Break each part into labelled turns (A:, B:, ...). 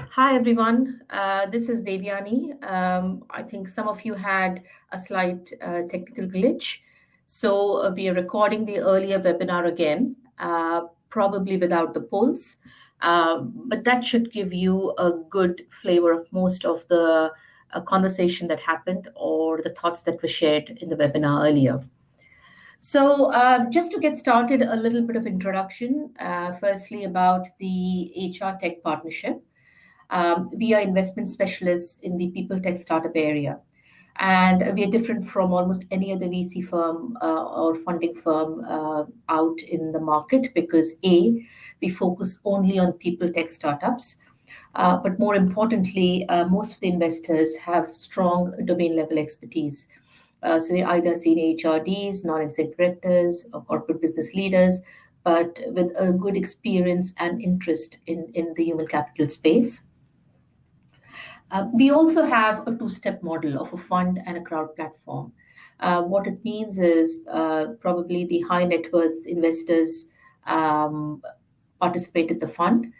A: Hi, everyone. This is Devyani. I think some of you had a slight technical glitch. So we are recording the earlier webinar again, probably without the polls. But that should give you a good flavor of most of the conversation that happened or the thoughts that were shared in the webinar earlier. So, just to get started, a little bit of introduction. Firstly, about the HR Tech Partnership. We are investment specialists in the people tech startup area. And we are different from almost any other VC firm or funding firm out in the market because A, we focus only on people tech startups. But more importantly, most of the investors have strong domain level expertise. So they either senior HRDs, non-exec directors, or corporate business leaders, but with a good experience and interest in the human capital space. We also have a two-step model of a fund and a crowd platform. What it means is probably the high net worth investors participate in the fund.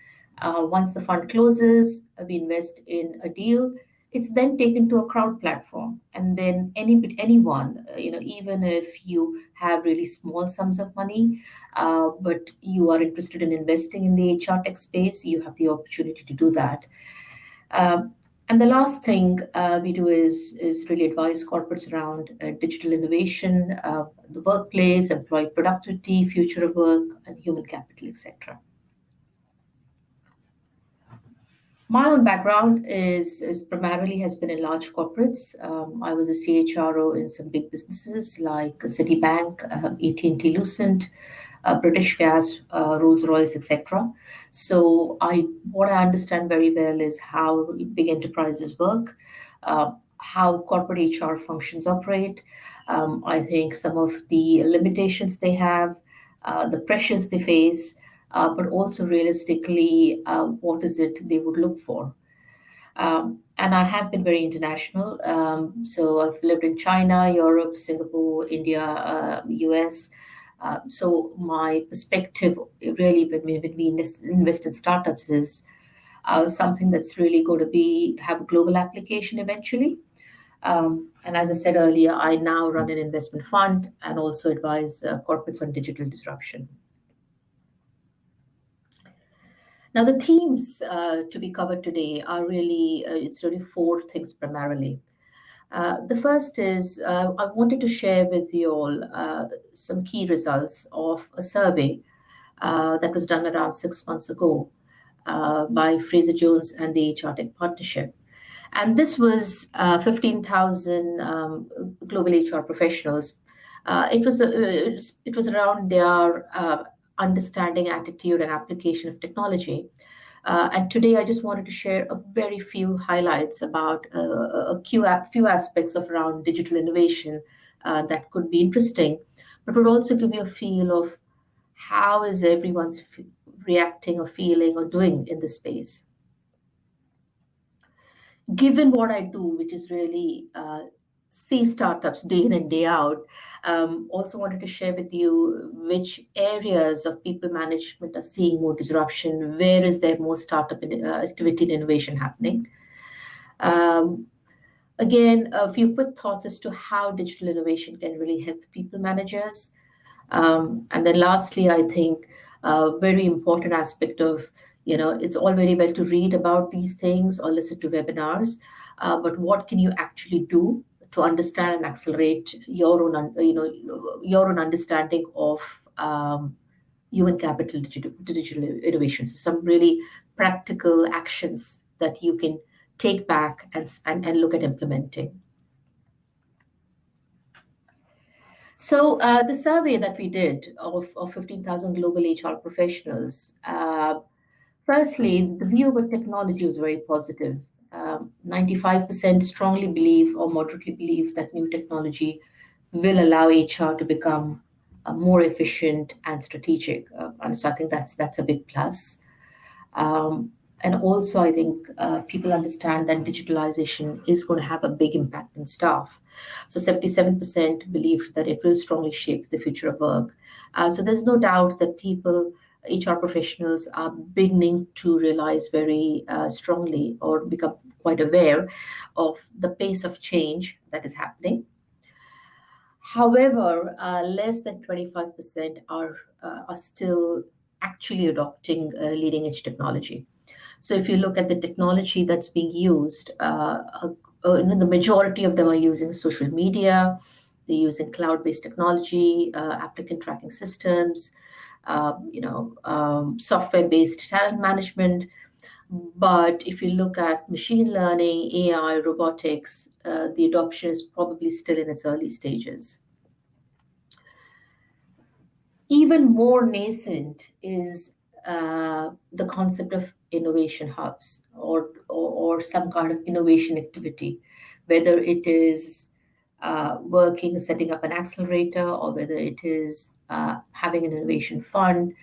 A: Once the fund closes, we invest in a deal. It's then taken to a crowd platform, and then anyone, even if you have really small sums of money, but you are interested in investing in the HR tech space, you have the opportunity to do that. And the last thing we do is really advise corporates around digital innovation, the workplace, employee productivity, future of work, and human capital, etc. My own background is primarily has been in large corporates. I was a CHRO in some big businesses like Citibank, AT&T, Lucent, British Gas, Rolls-Royce, etc. So what I understand very well is how big enterprises work, how corporate HR functions operate. I think some of the limitations they have, the pressures they face, but also realistically, what is it they would look for? And I have been very international. So I've lived in China, Europe, Singapore, India, US. So my perspective really when we invest in startups is something that's really going to have a global application eventually. And as I said earlier, I now run an investment fund and also advise corporates on digital disruption. Now, the themes to be covered today are it's really four things primarily. The first is I wanted to share with you all some key results of a survey that was done around 6 months ago by Fraser Jones and the HR Tech Partnership. And this was 15,000 global HR professionals. It was around their understanding, attitude, and application of technology. And today, I just wanted to share a very few highlights about few aspects of around digital innovation that could be interesting, but would also give you a feel of how is everyone's reacting or feeling or doing in this space. Given what I do, which is really see startups day in and day out, also wanted to share with you which areas of people management are seeing more disruption, where is there more startup activity and innovation happening. Again, a few quick thoughts as to how digital innovation can really help people managers. And then lastly, I think a very important aspect of, it's all very well to read about these things or listen to webinars, but what can you actually do to understand and accelerate your own understanding of human capital digital innovations? So some really practical actions that you can take back and look at implementing. So the survey that we did of 15,000 global HR professionals, firstly, the view of technology was very positive. 95% strongly believe or moderately believe that new technology will allow HR to become more efficient and strategic. And so I think that's a big plus. And also, I think people understand that digitalization is going to have a big impact on staff. So 77% believe that it will strongly shape the future of work. So there's no doubt that people HR professionals are beginning to realize very strongly or become quite aware of the pace of change that is happening. However, less than 25% are still actually adopting leading edge technology. So if you look at the technology that's being used, the majority of them are using social media, they're using cloud-based technology, applicant tracking systems, software-based talent management. But if you look at machine learning, AI, robotics, the adoption is probably still in its early stages. Even more nascent is the concept of innovation hubs or some kind of innovation activity, whether it is setting up an accelerator, or whether it is having an innovation fund.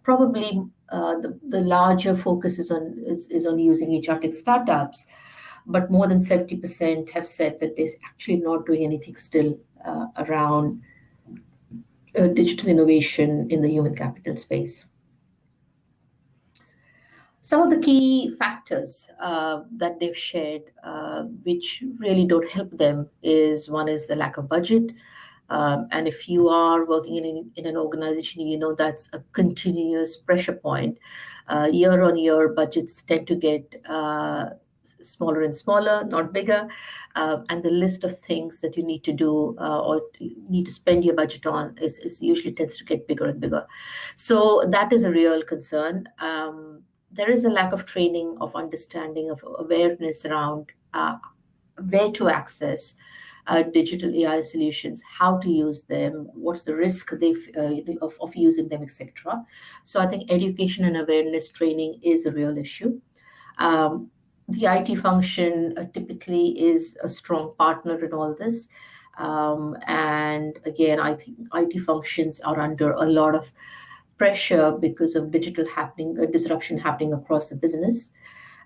A: Probably the larger focus is on using HR tech startups, but more than 70% have said that they're actually not doing anything still around digital innovation in the human capital space. Some of the key factors that they've shared, which really don't help them, one is the lack of budget. And if you are working in an organization, you know that's a continuous pressure point. Year on year, budgets tend to get smaller and smaller, not bigger. And the list of things that you need to do or need to spend your budget on is usually tends to get bigger and bigger. So that is a real concern. There is a lack of training, of understanding, of awareness around where to access digital AI solutions, how to use them, what's the risk of using them, etc. So I think education and awareness training is a real issue. The IT function typically is a strong partner in all this. And again, I think IT functions are under a lot of pressure because of digital disruption happening across the business.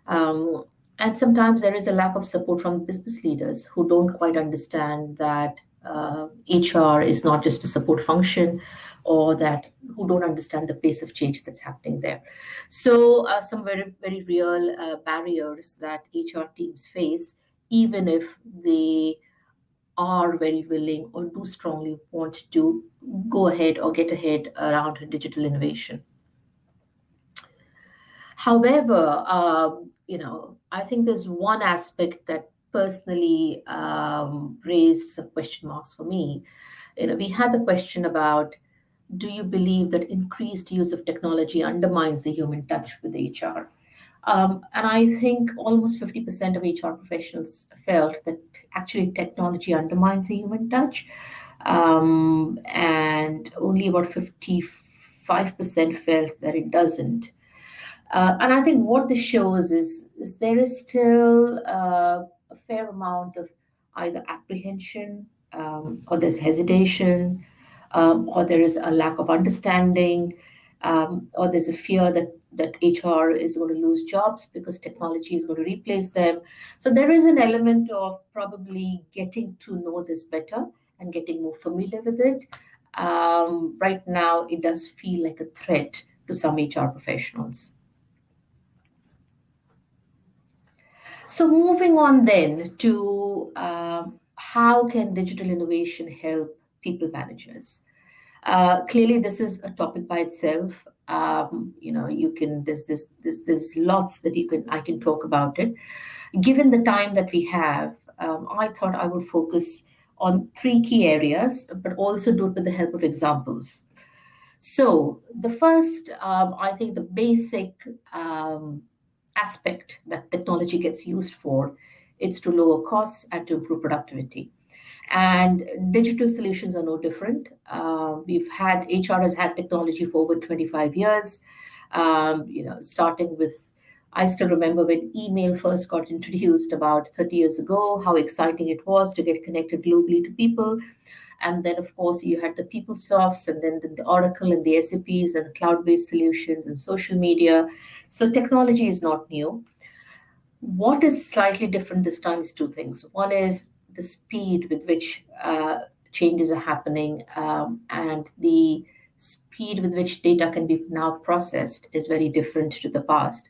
A: And sometimes there is a lack of support from business leaders who don't quite understand that HR is not just a support function, or who don't understand the pace of change that's happening there. So some very, very real barriers that HR teams face, even if they are very willing or do strongly want to go ahead or get ahead around digital innovation. However, I think there's one aspect that personally raised some question marks for me. We had the question about, do you believe that increased use of technology undermines the human touch with HR? And I think almost 50% of HR professionals felt that actually technology undermines the human touch, and only about 55% felt that it doesn't. And I think what this shows is there is still a fair amount of either apprehension, or there's hesitation, or there is a lack of understanding, or there's a fear that HR is going to lose jobs because technology is going to replace them. So there is an element of probably getting to know this better and getting more familiar with it. Right now, it does feel like a threat to some HR professionals. So moving on then to how can digital innovation help people managers? Clearly, this is a topic by itself. There's lots that I can talk about it. Given the time that we have, I thought I would focus on three key areas, but also do it with the help of examples. So the first, I think the basic aspect that technology gets used for, it's to lower costs and to improve productivity. And digital solutions are no different. HR has had technology for over 25 years, starting with, I still remember when email first got introduced about 30 years ago, how exciting it was to get connected globally to people. And then, of course, you had the PeopleSofts, and then the Oracle and the SAPs and the cloud-based solutions and social media. So technology is not new. What is slightly different this time is two things. One is the speed with which changes are happening, and the speed with which data can be now processed is very different to the past.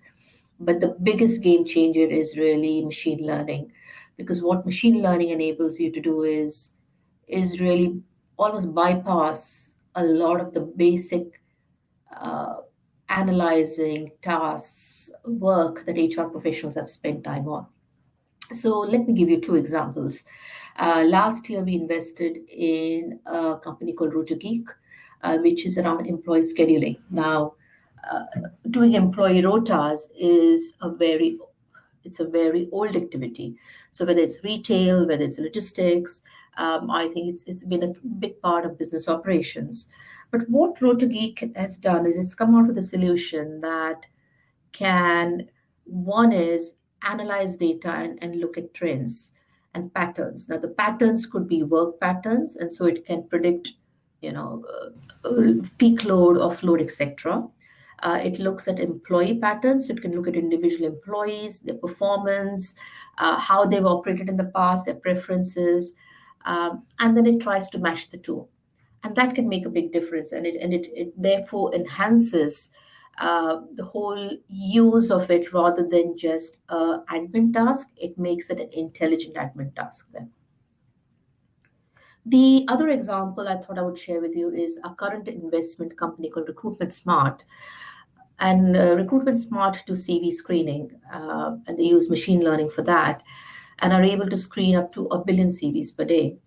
A: But the biggest game changer is really machine learning, because what machine learning enables you to do is really almost bypass a lot of the basic uh, analyzing tasks, work that HR professionals have spent time on. So let me give you two examples. Last year, we invested in a company called RotoGeek, which is around employee scheduling. Now, uh, doing employee rotas is a very old activity. So whether it's retail, whether it's logistics, I think it's been a big part of business operations. But what RotoGeek has done is it's come out with a solution that can, one is analyze data and look at trends and patterns. Now the patterns could be work patterns, and so it can predict, you know, peak load, offload, etc. It looks at employee patterns. So it can look at individual employees, their performance, how they've operated in the past, their preferences, and then it tries to match the two, and that can make a big difference. And it therefore enhances the whole use of it rather than just a admin task. It makes it an intelligent admin task then. The other example I thought I would share with you is a current investment company called Recruitment Smart. And Recruitment Smart do CV screening, and they use machine learning for that, and are able to screen up to 1 billion CVs per day.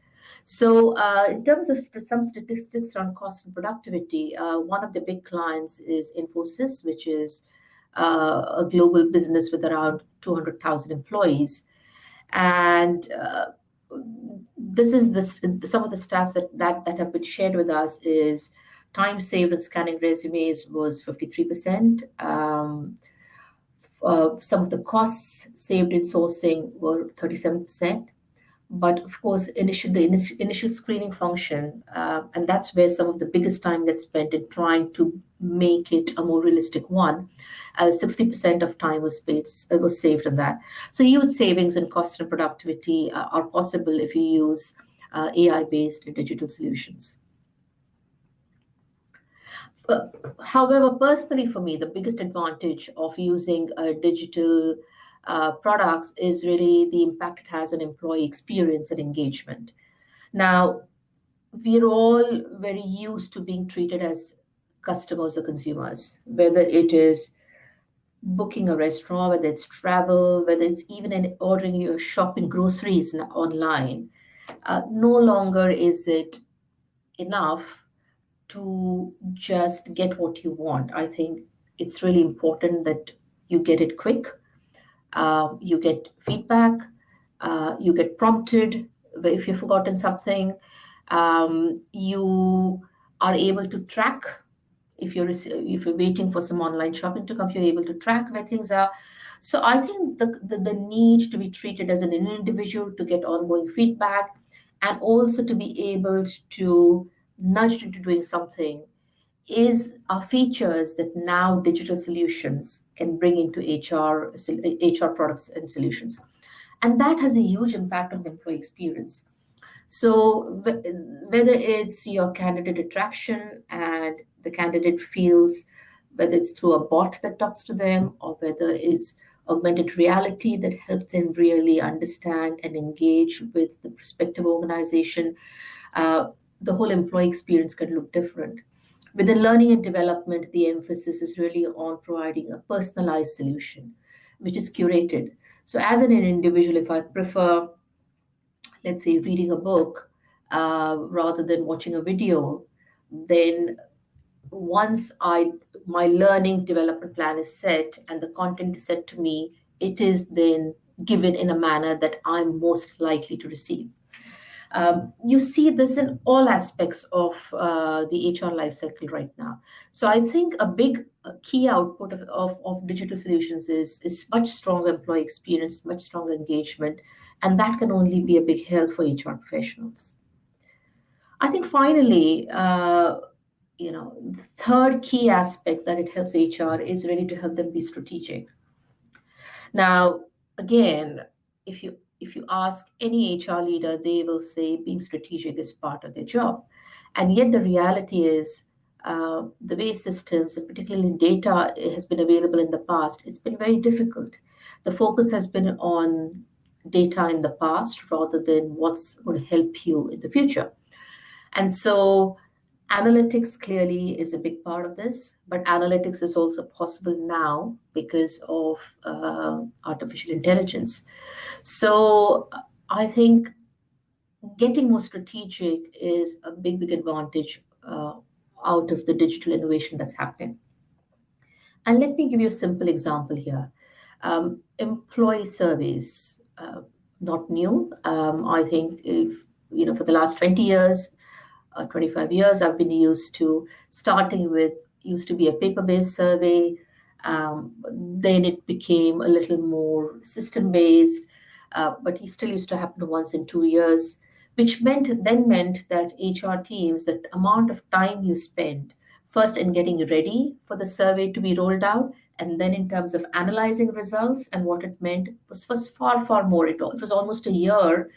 A: So, in terms of some statistics around cost and productivity, one of the big clients is Infosys, which is a global business with around 200,000 employees. And this is some of the stats that have been shared with us is time saved in scanning resumes was 53%. Some of the costs saved in sourcing were 37%. But of course, initial screening function, and that's where some of the biggest time gets spent in trying to make it a more realistic one. 60% of time was saved in that. So huge savings in cost and productivity are possible if you use AI-based digital solutions. However, personally for me, the biggest advantage of using digital products is really the impact it has on employee experience and engagement. Now, we're all very used to being treated as customers or consumers, whether it is booking a restaurant, whether it's travel, whether it's even ordering your shopping groceries online. No longer is it enough to just get what you want. I think it's really important that you get it quick, you get feedback, you get prompted if you've forgotten something, you are able to track. If you're waiting for some online shopping to come, you're able to track where things are. So I think the need to be treated as an individual, to get ongoing feedback, and also to be able to nudged into doing something is are features that now digital solutions can bring into HR products and solutions. And that has a huge impact on the employee experience. So whether it's your candidate attraction and the candidate feels, whether it's through a bot that talks to them or whether it's augmented reality that helps them really understand and engage with the prospective organization, the whole employee experience can look different. With the learning and development, the emphasis is really on providing a personalized solution, which is curated. So, as an individual, if I prefer, let's say, reading a book rather than watching a video, then once my learning development plan is set and the content is set to me, it is then given in a manner that I'm most likely to receive. You see this in all aspects of the HR lifecycle right now. So I think a big key output of digital solutions is much stronger employee experience, much stronger engagement, and that can only be a big help for HR professionals. I think finally, the third key aspect that it helps HR is really to help them be strategic. Now, again, if you ask any HR leader, they will say being strategic is part of their job. And yet the reality is the way systems, and particularly data, has been available in the past, it's been very difficult. The focus has been on data in the past rather than what's going to help you in the future. And so analytics clearly is a big part of this, but analytics is also possible now because of artificial intelligence. So I think getting more strategic is a big, big advantage out of the digital innovation that's happening. And let me give you a simple example here. Employee surveys, not new. I think if, for the last 20 years, 25 years, I've been used to starting with, used to be a paper-based survey. Then it became a little more system-based, but it still used to happen once in 2 years, which meant that HR teams, that amount of time you spend first in getting ready for the survey to be rolled out, and then in terms of analyzing results and what it meant was far, far more. It was almost a year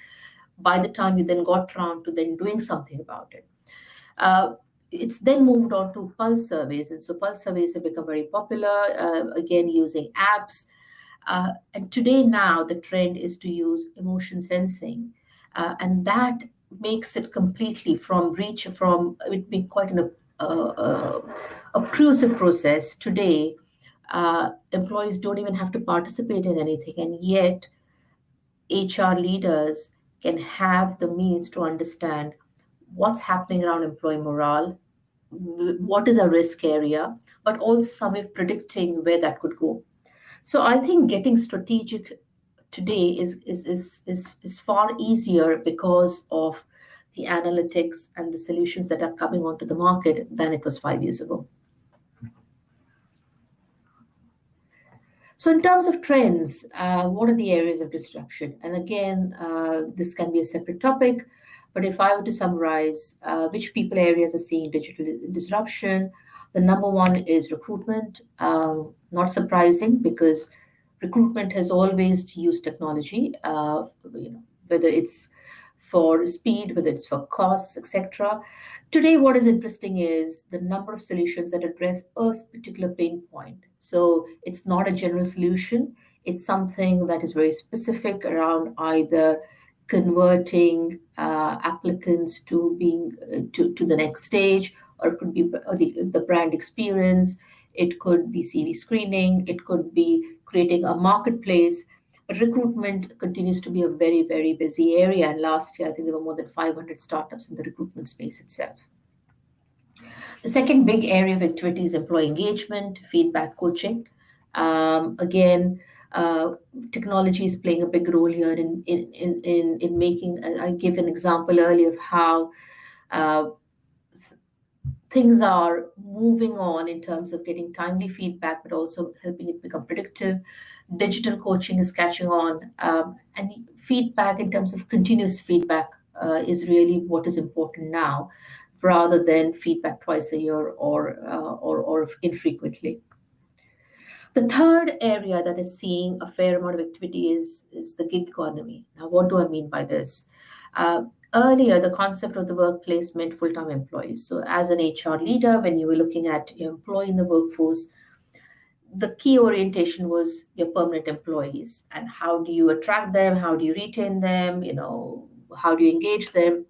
A: by the time you then got around to then doing something about it. It's then moved on to pulse surveys, and so pulse surveys have become very popular, again using apps. And today now the trend is to use emotion sensing, and that makes it completely from it being quite an obtrusive process today. Employees don't even have to participate in anything, and yet HR leaders can have the means to understand what's happening around employee morale, what is a risk area, but also some way of predicting where that could go. So I think getting strategic today is far easier because of the analytics and the solutions that are coming onto the market than it was 5 years ago. So in terms of trends, what are the areas of disruption? And again, this can be a separate topic, but if I were to summarize which people areas are seeing digital disruption, the number one is recruitment. Not surprising, because recruitment has always used technology, whether it's for speed, whether it's for costs, etc. Today, what is interesting is the number of solutions that address a particular pain point. So it's not a general solution. It's something that is very specific around either converting applicants to being to the next stage, or it could be the brand experience. It could be CV screening. It could be creating a marketplace. But recruitment continues to be a very, very busy area. And last year, I think there were more than 500 startups in the recruitment space itself. The second big area of activity is employee engagement, feedback, coaching. Again, technology is playing a big role here in making. I gave an example earlier of how things are moving on in terms of getting timely feedback, but also helping it become predictive. Digital coaching is catching on, and feedback in terms of continuous feedback is really what is important now, rather than feedback twice a year or infrequently. The third area that is seeing a fair amount of activity is the gig economy. Now, what do I mean by this? Earlier, the concept of the workplace meant full-time employees. So as an HR leader, when you were looking at your employee in the workforce, the key orientation was your permanent employees, and how do you attract them? How do you retain them? How do you engage them?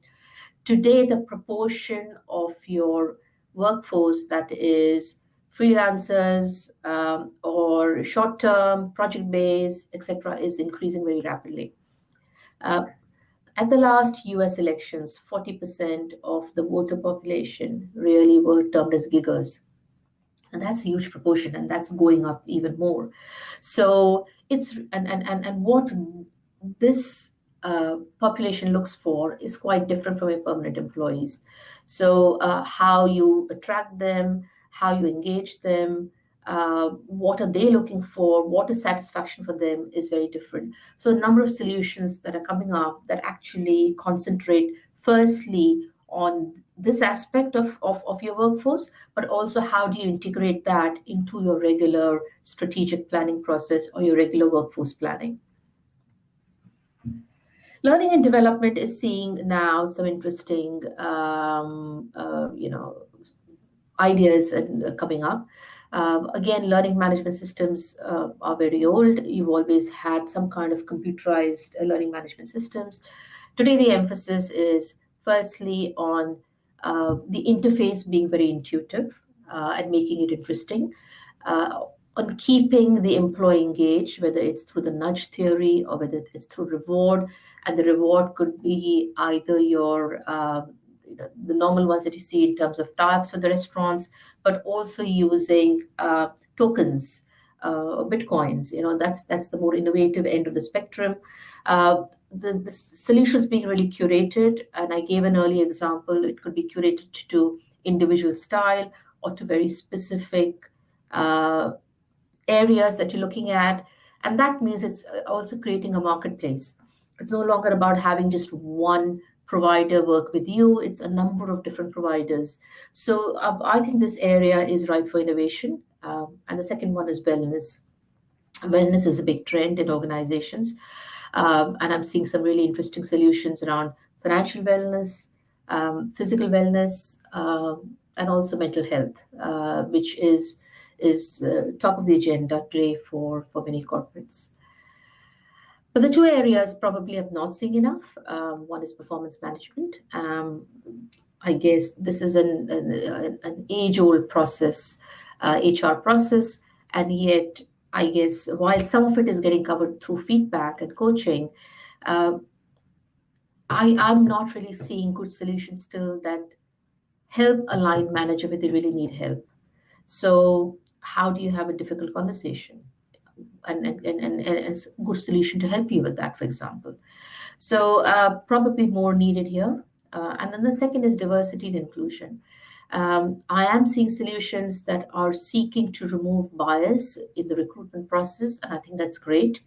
A: Today, the proportion of your workforce that is freelancers or short-term, project-based, etc., is increasing very rapidly. At the last US elections, 40% of the voter population really were termed as giggers. And that's a huge proportion, and that's going up even more. So it's and what this population looks for is quite different from your permanent employees. So how you attract them, how you engage them, what are they looking for, what is satisfaction for them is very different. So a number of solutions that are coming up that actually concentrate firstly on this aspect of your workforce, but also how do you integrate that into your regular strategic planning process or your regular workforce planning. Learning and development is seeing now some interesting, ideas and coming up. Again, learning management systems are very old. You've always had some kind of computerized learning management systems. Today, the emphasis is firstly on the interface being very intuitive and making it interesting, on keeping the employee engaged, whether it's through the nudge theory or whether it's through reward. And the reward could be either your the normal ones that you see in terms of types of the restaurants, but also using tokens, bitcoins. That's the more innovative end of the spectrum. The solutions being really curated, and I gave an early example. It could be curated to individual style or to very specific areas that you're looking at. And that means it's also creating a marketplace. It's no longer about having just one provider work with you, it's a number of different providers. So I think this area is ripe for innovation. And the second one is wellness. Wellness is a big trend in organizations. And I'm seeing some really interesting solutions around financial wellness, physical wellness, and also mental health, which is top of the agenda today for many corporates. But the two areas probably I'm not seeing enough. One is performance management. I guess this is an age-old process, HR process, and yet I guess while some of it is getting covered through feedback and coaching, I'm not really seeing good solutions still that help a line manager when they really need help. So how do you have a difficult conversation? And a good solution to help you with that, for example. So probably more needed here. And then the second is diversity and inclusion. I am seeing solutions that are seeking to remove bias in the recruitment process, and I think that's great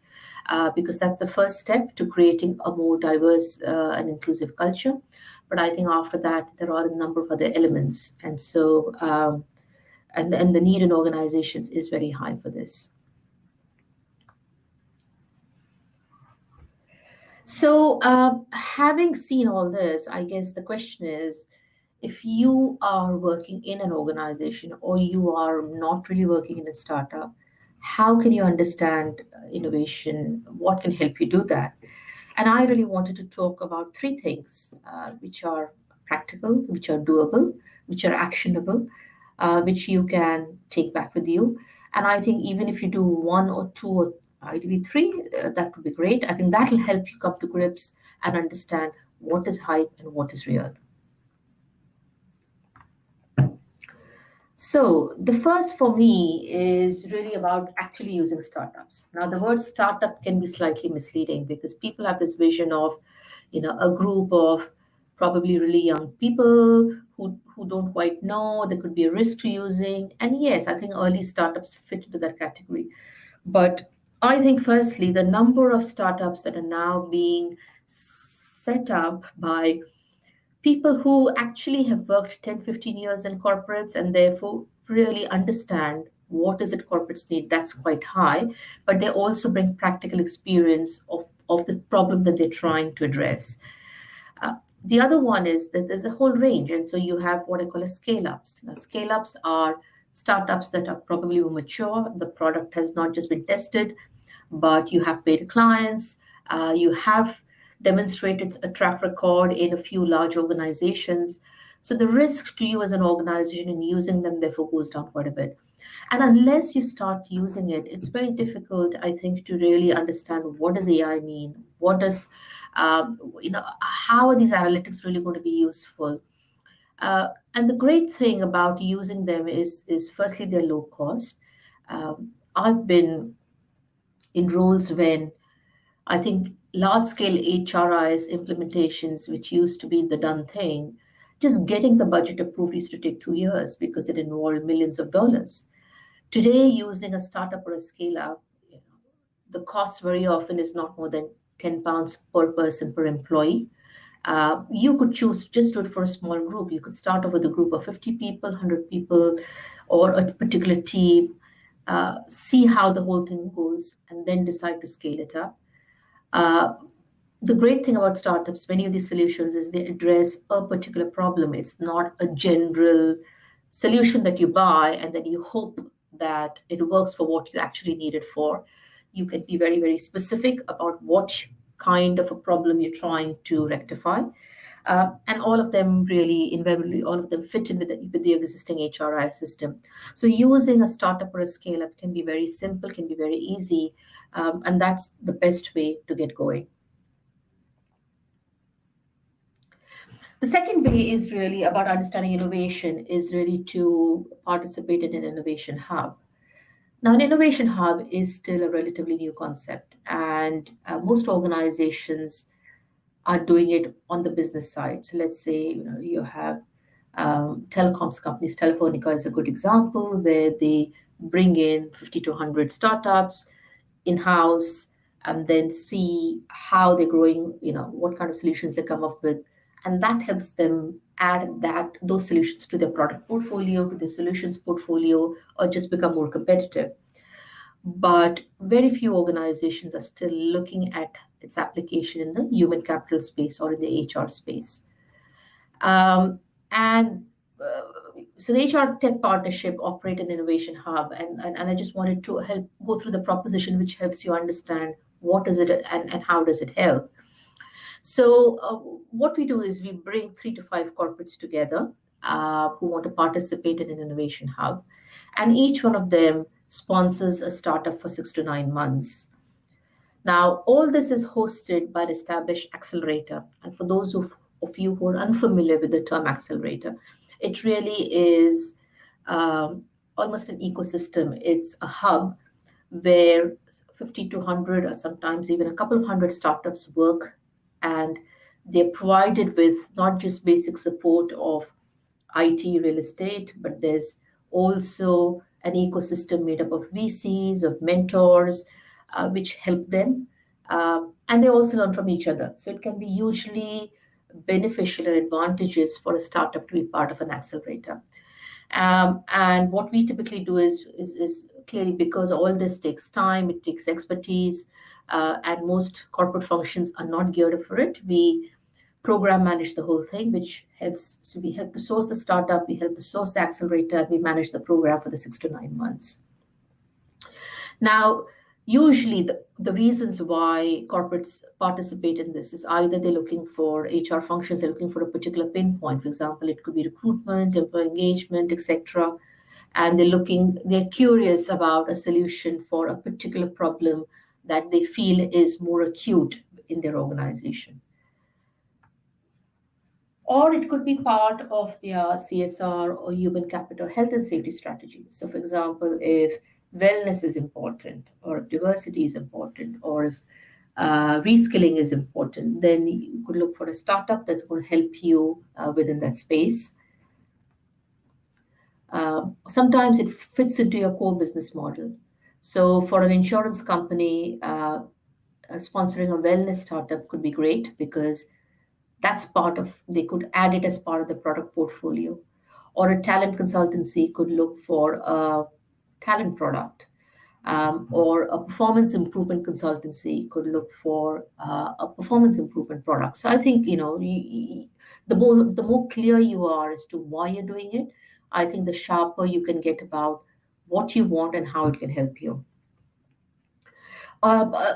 A: because that's the first step to creating a more diverse and inclusive culture. But I think after that, there are a number of other elements, and so and the need in organizations is very high for this. So, having seen all this, I guess the question is, if you are working in an organization or you are not really working in a startup, how can you understand innovation? What can help you do that? And I really wanted to talk about three things, which are practical, which are doable, which are actionable, which you can take back with you. And I think even if you do one or two or ideally three, that would be great. I think that will help you come to grips and understand what is hype and what is real. So the first for me is really about actually using startups. Now, the word startup can be slightly misleading because people have this vision of, a group of probably really young people who don't quite know. There could be a risk to using. And yes, I think early startups fit into that category. But I think, firstly, the number of startups that are now being set up by people who actually have worked 10, 15 years in corporates and therefore really understand what is it corporates need, that's quite high. But they also bring practical experience of the problem that they're trying to address. The other one is that there's a whole range. And so you have what I call as scale-ups. Now, scale-ups are startups that are probably more mature. The product has not just been tested, but you have paid clients. You have demonstrated a track record in a few large organizations. So the risk to you as an organization in using them therefore goes down quite a bit. And unless you start using it, it's very difficult, I think, to really understand what does AI mean? What does, how are these analytics really going to be useful? And the great thing about using them is firstly, they're low cost. I've been in roles when I think large-scale HRIS implementations, which used to be the done thing, just getting the budget approved used to take 2 years because it involved millions of dollars. Today, using a startup or a scale-up, the cost very often is not more than £10 per person per employee. You could choose to just do it for a small group. You could start off with a group of 50 people, 100 people, or a particular team, see how the whole thing goes, and then decide to scale it up. The great thing about startups, many of these solutions, is they address a particular problem. It's not a general solution that you buy and then you hope that it works for what you actually need it for. You can be very, very specific about what kind of a problem you're trying to rectify. And all of them really, invariably, all of them fit in with the existing HRI system. So using a startup or a scale up can be very simple, can be very easy, and that's the best way to get going. The second way is really about understanding innovation, is really to participate in an innovation hub. Now, an innovation hub is still a relatively new concept, and most organizations are doing it on the business side. So let's say you have telecoms companies. Telefonica is a good example where they bring in 50 to 100 startups in-house and then see how they're growing, what kind of solutions they come up with. And that helps them add those solutions to their product portfolio, to their solutions portfolio, or just become more competitive. But very few organizations are still looking at its application in the human capital space or in the HR space. And so the HR Tech Partnership operate an innovation hub, and I just wanted to help go through the proposition, which helps you understand what is it and how does it help. So what we do is we bring 3 to 5 corporates together who want to participate in an innovation hub, and each one of them sponsors a startup for 6 to 9 months. Now, all this is hosted by an established accelerator. And for those of you who are unfamiliar with the term accelerator, it really is almost an ecosystem. It's a hub where 50 to 100 or sometimes even a couple of hundred startups work, and they're provided with not just basic support of IT, real estate, but there's also an ecosystem made up of VCs, of mentors, which help them. And they also learn from each other. So it can be hugely beneficial and advantageous for a startup to be part of an accelerator. And what we typically do is clearly, because all this takes time, it takes expertise, and most corporate functions are not geared up for it. We program manage the whole thing, which helps. So we help to source the startup, we help to source the accelerator, and we manage the program for the 6 to 9 months. Now, usually the reasons why corporates participate in this is either they're looking for HR functions, they're looking for a particular pinpoint. For example, it could be recruitment, employee engagement, etc. And they're curious about a solution for a particular problem that they feel is more acute in their organization. Or it could be part of their CSR or human capital health and safety strategy. So for example, if wellness is important, or if diversity is important, or if reskilling is important, then you could look for a startup that's going to help you within that space. Sometimes it fits into your core business model. So for an insurance company, sponsoring a wellness startup could be great because they could add it as part of the product portfolio. Or a talent consultancy could look for a talent product, or a performance improvement consultancy could look for a performance improvement product. So I think the more clear you are as to why you're doing it, I think the sharper you can get about what you want and how it can help you.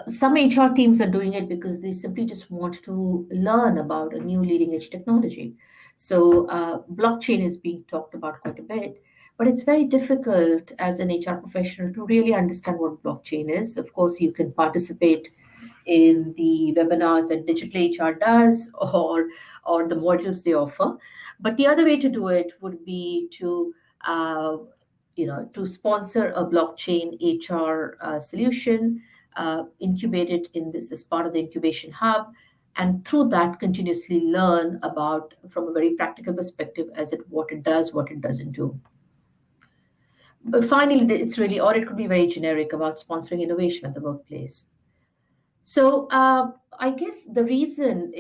A: Some HR teams are doing it because they simply just want to learn about a new leading edge technology. So blockchain is being talked about quite a bit, but it's very difficult as an HR professional to really understand what blockchain is. Of course, you can participate in the webinars that Digital HR does, or the modules they offer. But the other way to do it would be to sponsor a blockchain HR solution, incubate it in this as part of the incubation hub, and through that continuously learn about, from a very practical perspective, what it does, what it doesn't do. But finally, it's really, or it could be very generic about sponsoring innovation at the workplace. So I guess the reason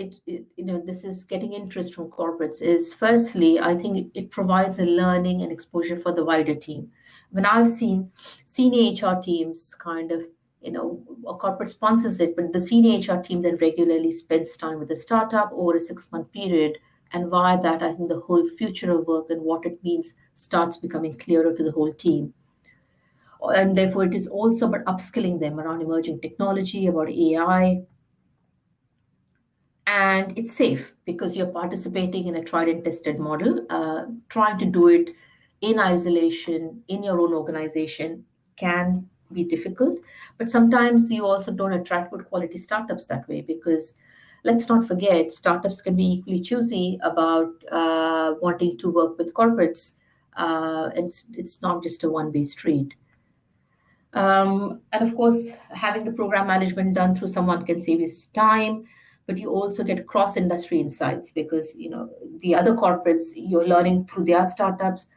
A: this is getting interest from corporates is, firstly, I think it provides a learning and exposure for the wider team. When I've seen senior HR teams kind of, a corporate sponsors it, but the senior HR team then regularly spends time with the startup over a 6-month period, And via that, I think the whole future of work and what it means starts becoming clearer to the whole team. And therefore, it is also about upskilling them around emerging technology, about AI, and it's safe because you're participating in a tried and tested model. Trying to do it in isolation in your own organization can be difficult, but sometimes you also don't attract good quality startups that way, because let's not forget, startups can be equally choosy about wanting to work with corporates. It's not just a one-way street. And of course, having the program management done through someone can save you time, but you also get cross-industry insights because the other corporates you're learning through their startups,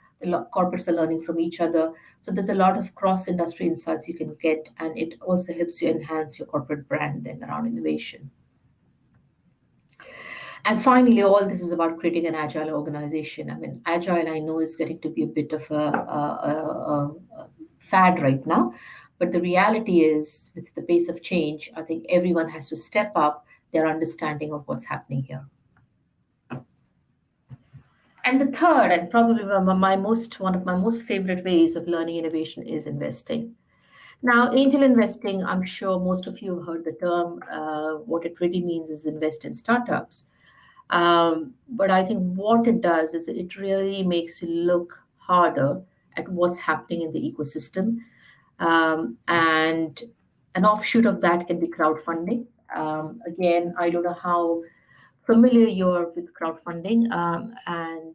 A: corporates are learning from each other. So there's a lot of cross-industry insights you can get, and it also helps you enhance your corporate brand then around innovation. And finally, all this is about creating an agile organization. I mean, agile, I know, is getting to be a bit of a fad right now, but the reality is, with the pace of change, I think everyone has to step up their understanding of what's happening here. And the third, and probably one of my most favorite ways of learning innovation is investing. Now, angel investing, I'm sure most of you have heard the term. What it really means is invest in startups. But I think what it does is it really makes you look harder at what's happening in the ecosystem. And an offshoot of that can be crowdfunding. Again, I don't know how familiar you are with crowdfunding. And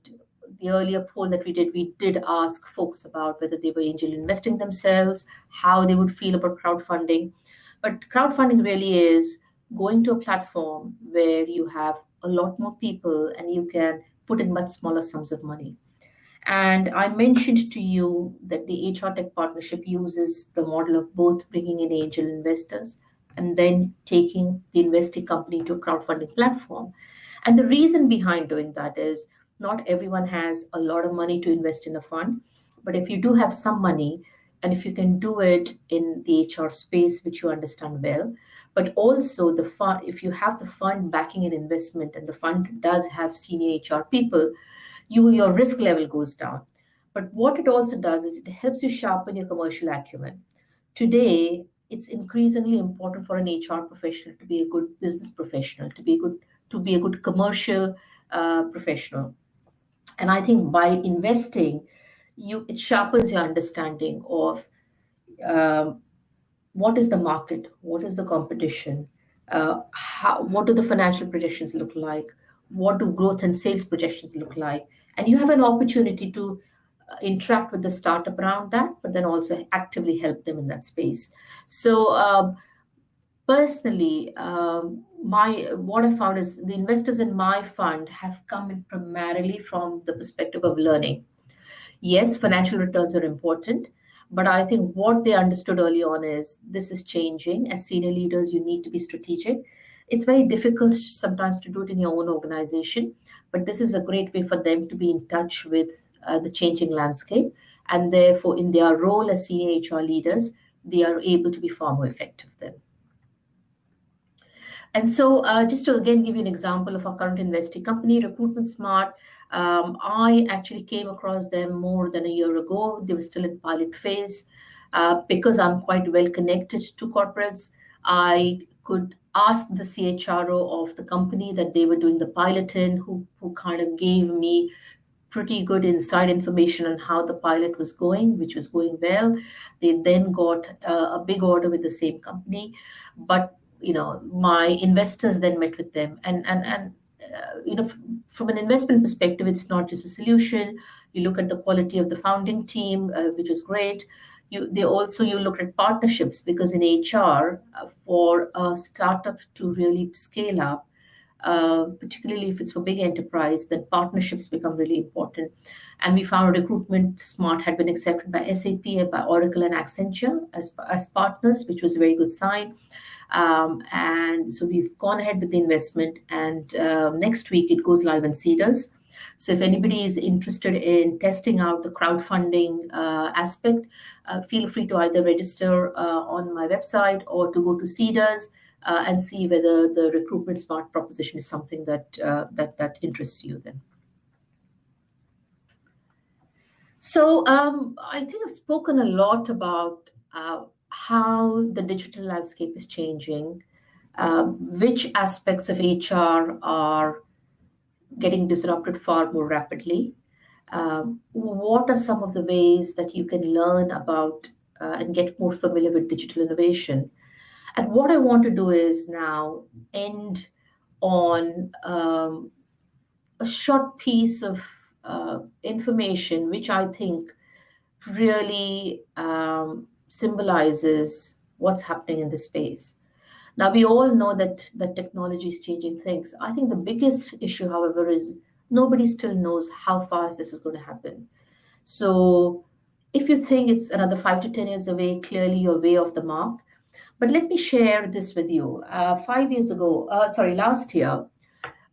A: the earlier poll that we did ask folks about whether they were angel investing themselves, how they would feel about crowdfunding. But crowdfunding really is going to a platform where you have a lot more people and you can put in much smaller sums of money. And I mentioned to you that the HR Tech partnership uses the model of both bringing in angel investors and then taking the investee company to a crowdfunding platform. And the reason behind doing that is not everyone has a lot of money to invest in a fund, but if you do have some money, and if you can do it in the HR space, which you understand well, but also the fund, if you have the fund backing an investment and the fund does have senior HR people, your risk level goes down. But what it also does is it helps you sharpen your commercial acumen. Today, it's increasingly important for an HR professional to be a good business professional, to be a good commercial professional. And I think by investing, it sharpens your understanding of um, what is the market, what is the competition, what do the financial projections look like, what do growth and sales projections look like, and you have an opportunity to interact with the startup around that, but then also actively help them in that space. So personally, my what I found is the investors in my fund have come in primarily from the perspective of learning. Yes, financial returns are important, but I think what they understood early on is this is changing. As senior leaders, you need to be strategic. It's very difficult sometimes to do it in your own organization, but this is a great way for them to be in touch with the changing landscape. And therefore, in their role as senior HR leaders, they are able to be far more effective then. And so, just to again give you an example of our current investing company, Recruitment Smart, I actually came across them more than a year ago. They were still in pilot phase. Because I'm quite well connected to corporates, I could ask the CHRO of the company that they were doing the pilot in, who kind of gave me pretty good inside information on how the pilot was going, which was going well. They then got a big order with the same company, but my investors then met with them, and from an investment perspective, it's not just a solution. You look at the quality of the founding team, which is great. You look at partnerships, because in HR, for a startup to really scale up, particularly if it's for big enterprise, then partnerships become really important. And we found Recruitment Smart had been accepted by SAP, by Oracle, and Accenture as partners, which was a very good sign. And so we've gone ahead with the investment, and next week it goes live in Cedars. So if anybody is interested in testing out the crowdfunding aspect, feel free to either register on my website or to go to Cedars. and see whether the recruitment smart proposition is something that interests you then. So I think I've spoken a lot about how the digital landscape is changing, which aspects of HR are getting disrupted far more rapidly. What are some of the ways that you can learn about and get more familiar with digital innovation? And what I want to do is now end on a short piece of information, which I think really symbolizes what's happening in the space. Now, we all know that technology is changing things. I think the biggest issue, however, is nobody still knows how fast this is going to happen. So if you think it's another 5 to 10 years away, clearly you're way off the mark. But let me share this with you. Last year,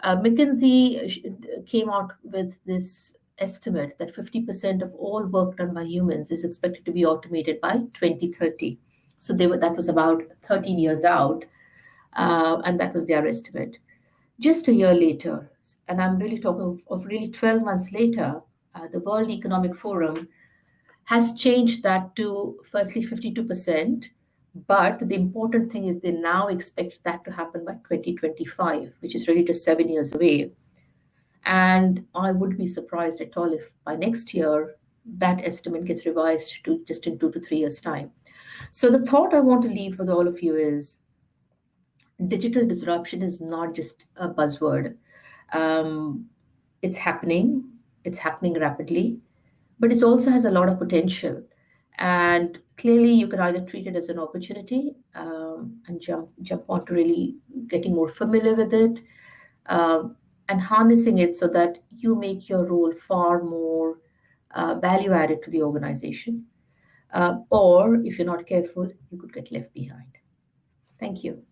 A: McKinsey came out with this estimate that 50% of all work done by humans is expected to be automated by 2030. So that was about 13 years out, and that was their estimate. Just a year later, and I'm really talking of really 12 months later, the World Economic Forum has changed that to firstly 52%, but the important thing is they now expect that to happen by 2025, which is really just 7 years away. And I wouldn't be surprised at all if by next year that estimate gets revised to just in 2 to 3 years' time. So the thought I want to leave with all of you is digital disruption is not just a buzzword. It's happening rapidly, but it also has a lot of potential. And clearly you can either treat it as an opportunity and jump on to really getting more familiar with it and harnessing it so that you make your role far more value added to the organization. Or if you're not careful, you could get left behind. Thank you.